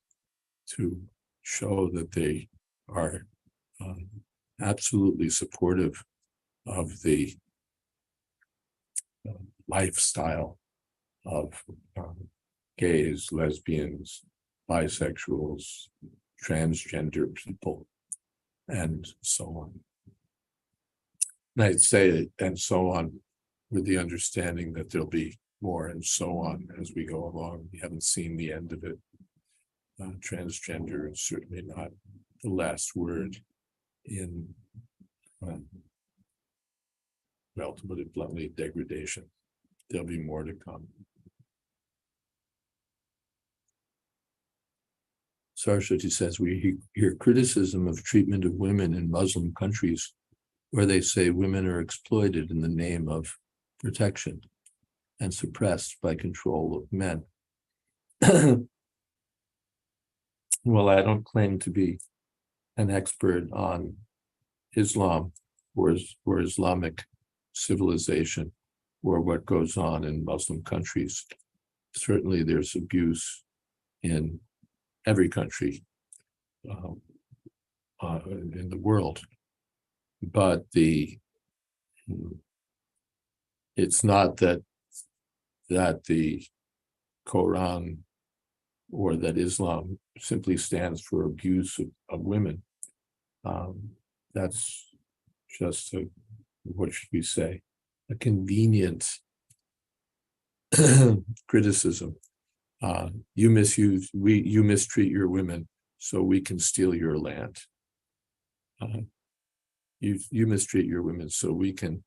to show that they are absolutely supportive of the lifestyle of gays, lesbians, bisexuals, transgender people, and so on. And I'd say and so on with the understanding that there'll be more and so on as we go along. We haven't seen the end of it. Transgender is certainly not the last word in, well, to put it bluntly, degradation. There'll be more to come. Saraswati says, we hear criticism of treatment of women in Muslim countries where they say women are exploited in the name of protection and suppressed by control of men. Well, I don't claim to be an expert on Islam or Islamic civilization or what goes on in Muslim countries. Certainly there's abuse in every country in the world, but it's not that the Quran or that Islam simply stands for abuse of women. That's just what should we say, a convenient criticism. You mistreat your women, so we can steal your land. You mistreat your women, so we can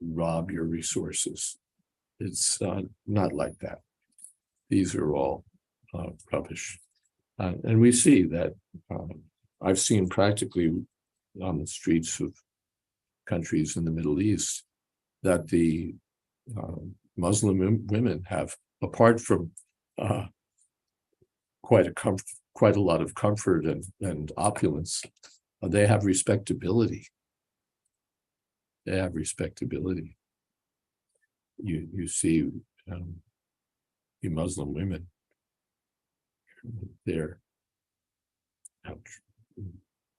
rob your resources. It's not like that. These are all rubbish. And we see that I've seen practically on the streets of countries in the Middle East that the Muslim women have, apart from quite a lot of comfort and opulence, they have respectability. They have respectability. You see the Muslim women, they're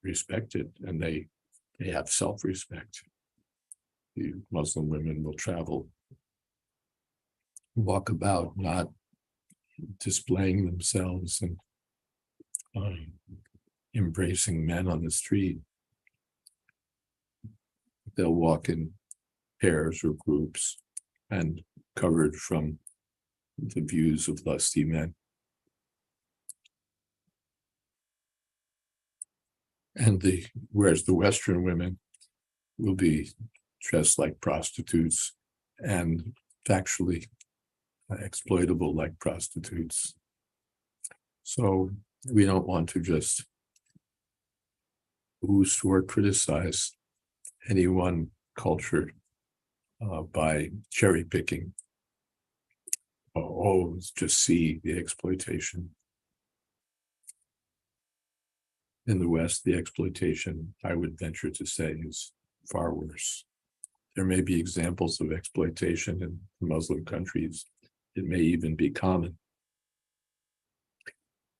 respected, and they have self-respect. The Muslim women will travel, walk about, not displaying themselves and embracing men on the street. They'll walk in pairs or groups and covered from the views of lusty men. And whereas the Western women will be dressed like prostitutes and factually exploitable like prostitutes. So we don't want to just boost or criticize any one culture by cherry picking. Just see the exploitation. In the West, the exploitation, I would venture to say, is far worse. There may be examples of exploitation in Muslim countries. It may even be common.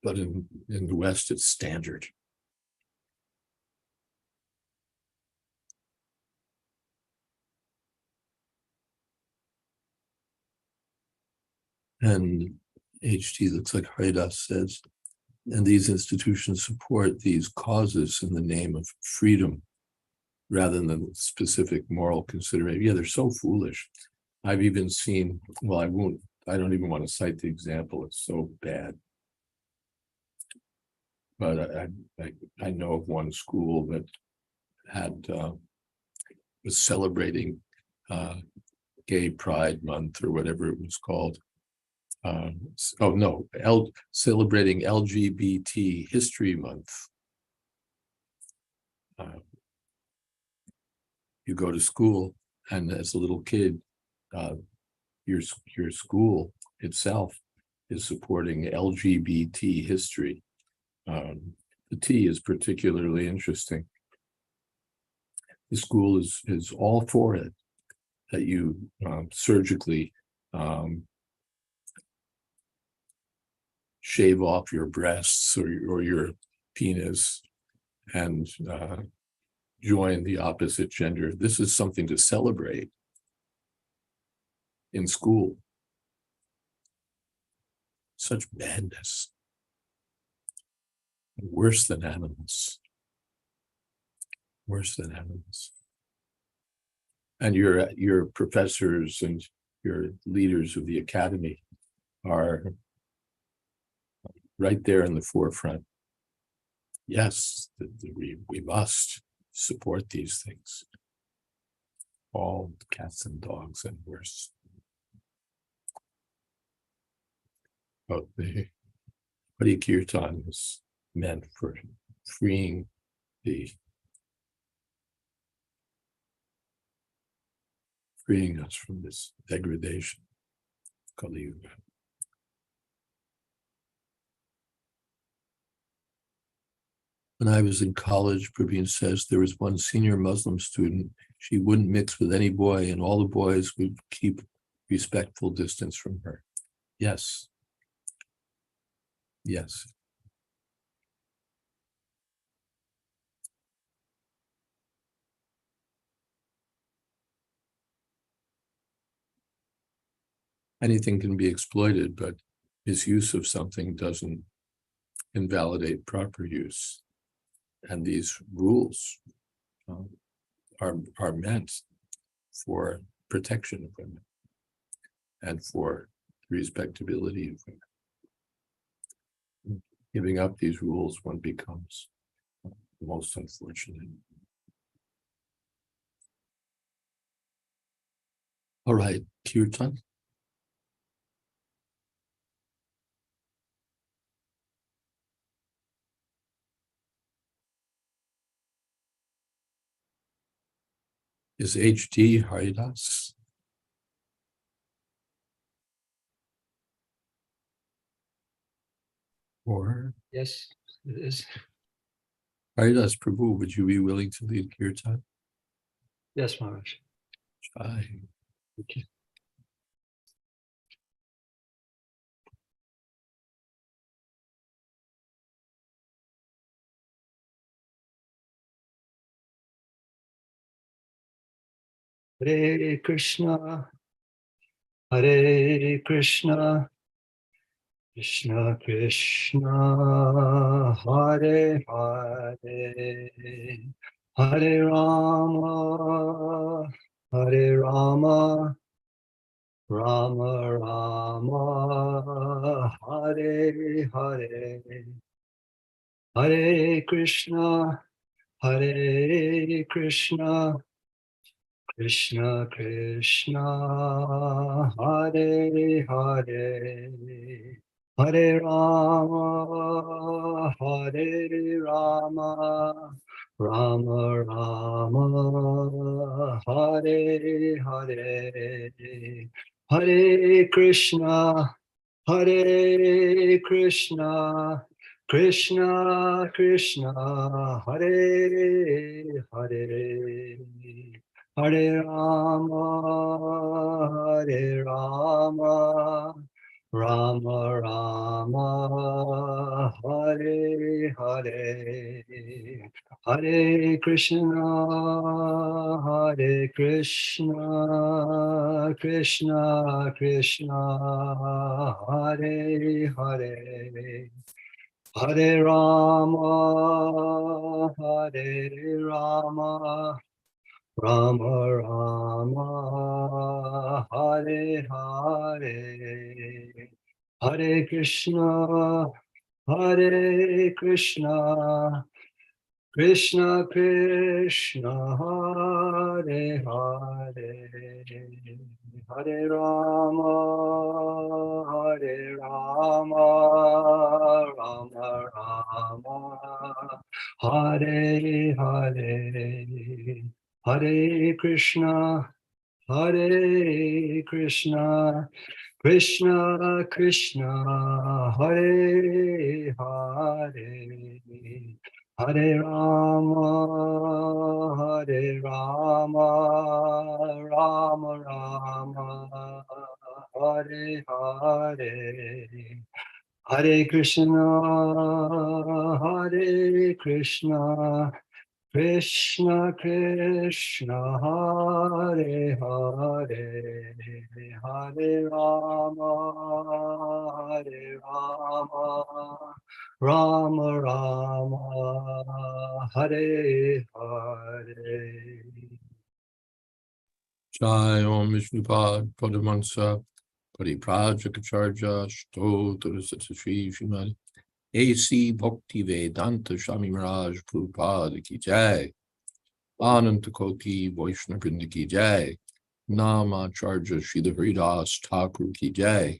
But in the West, it's standard. And HT looks like Haridas says, and these institutions support these causes in the name of freedom rather than specific moral consideration. Yeah, they're so foolish. I've even seen, well, I don't even want to cite the example. It's so bad. But I know of one school that was celebrating Gay Pride Month or whatever it was called. Celebrating LGBT History Month. You go to school, and as a little kid, your school itself is supporting LGBT history. The T is particularly interesting. The school is all for it, that you surgically shave off your breasts or your penis and join the opposite gender. This is something to celebrate in school. Such madness. Worse than animals. Worse than animals. And your professors and your leaders of the academy are right there in the forefront. Yes, we must support these things. All cats and dogs and worse. But the Hari Kirtan is meant for freeing us from this degradation, Kali Yuga. When I was in college, Praveen says, there was one senior Muslim student. She wouldn't mix with any boy, and all the boys would keep respectful distance from her. Yes. Yes. Anything can be exploited, but misuse of something doesn't invalidate proper use. And these rules are meant for protection of women and for respectability of women. Giving up these rules, one becomes most unfortunate. All right, Kirtan. Is HD Haridas? Or Yes, it is. Haridas Prabhu, would you be willing to lead Kirtan? Yes, Maharaj. Fine. Okay. Hare Krishna, Hare Krishna, Krishna Krishna, Hare Hare, Hare Rama, Hare Rama, Rama Rama, Hare Hare, Hare Krishna, Hare Krishna, Krishna Krishna, Hare Hare, Hare Rama, Hare Rama, Rama Rama, Hare Hare, Hare Krishna, Hare Krishna, Krishna Krishna, Hare Hare, Hare Rama, Hare Rama, Rama Rama, Hare Hare, Hare Krishna, Hare Krishna, Krishna Krishna, Hare Hare, Hare Rama, Hare Rama, Rama Rama, Hare Hare, Hare Krishna, Hare Krishna, Krishna Krishna, Hare Hare, Hare Rama, Hare Rama, Rama Rama, Hare Hare, Hare Krishna, Hare Krishna, Krishna Krishna, Hare Hare, Hare Rama, Hare Rama, Rama Rama, Hare Hare, Hare Krishna, Hare Krishna, Krishna Krishna, Hare Hare, Hare Rama, Hare Rama, Rama Rama, Hare Hare. Jai Om Vishnupad Padamansa Pariprajakacharya Stotra Satsashri Srimad A.C. Bhakti Vedanta Swami Maharaj Prabhupada Ki Jai Ananta Koti Vaishnava Vrinda Ki Jai Nama Charja Srila Haridas Thakur Ki Jai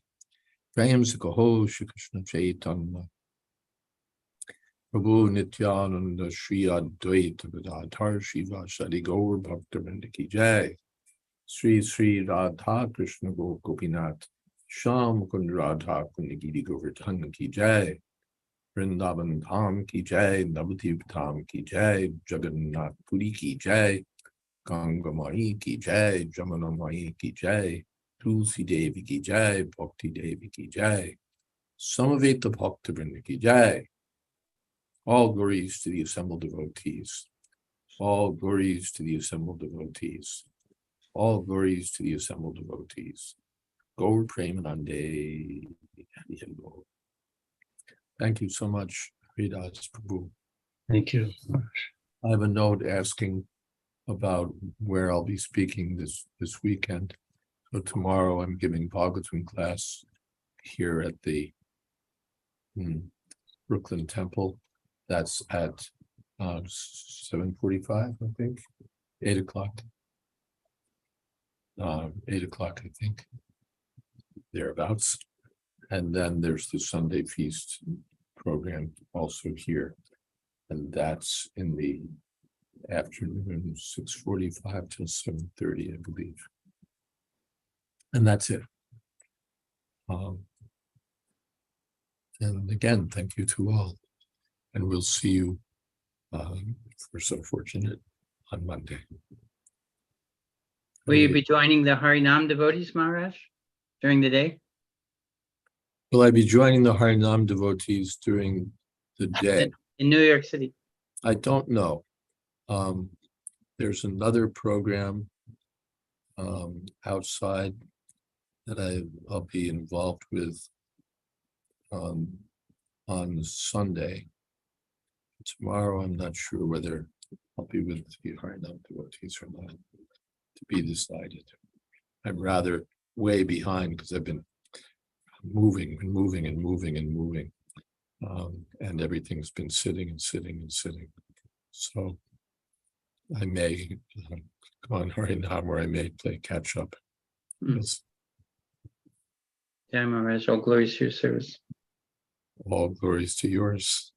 Prem Sakaho Shri Krishna Chaitanya Prabhu Nityananda Shri Advaita Gadadhar Shivasadi Gaur Bhakta Vrinda Ki Jai Sri Sri Radha Krishna Gopinath Sham Kund Radha Kundagiri Govardhan Ki Jai Vrindavan Dham Ki Jai Navadvip Dham Ki Jai Jagannath Puri Ki Jai Ganga Mai Ki Jai Jamuna Mai Ki Jai Tulsi Devi Ki Jai Bhakti Devi Ki Jai Samaveta Bhakta Vrinda Ki Jai. All glories to the assembled devotees. All glories to the assembled devotees. All glories to the assembled devotees. Gaur Premanande. Thank you so much, Haridas Prabhu. Thank you. I have a note asking about where I'll be speaking this weekend. So tomorrow I'm giving Bhagavatam class here at the Brooklyn Temple. That's at 7:45, I think, 8 o'clock. 8 o'clock, I think, thereabouts. And then there's the Sunday feast program also here. And that's in the afternoon, 6:45 till 7:30, I believe. And that's it. And again, thank you to all. And we'll see you, if we're so fortunate, on Monday. Will you be joining the Harinam devotees, Maharaj, during the day? Will I be joining the Harinam devotees during the day? In New York City. I don't know. There's another program outside that I'll be involved with on Sunday. Tomorrow, I'm not sure whether I'll be with the Harinam devotees or not, to be decided. I'm rather way behind because I've been moving and moving and moving and moving. And everything's been sitting and sitting and sitting. So I may go on Harinam, or I may play catch up. Yes. Yeah, Maharaj, all glories to your service. All glories to yours.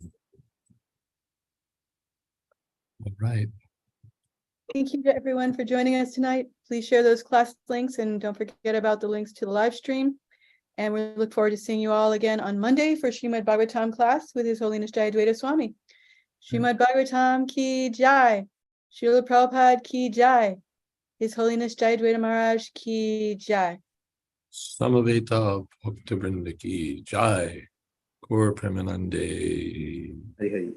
All right. Thank you to everyone for joining us tonight. Please share those class links and don't forget about the links to the live stream. And we look forward to seeing you all again on Monday for Srimad Bhagavatam class with His Holiness Jayadvaita Swami. Srimad Bhagavatam ki jai. Srila Prabhupada ki jai. His Holiness Jayadvaita Maharaj ki jai. Samaveta Bhakta Vrinda ki jai. Gaur Premanande. Hari Hari.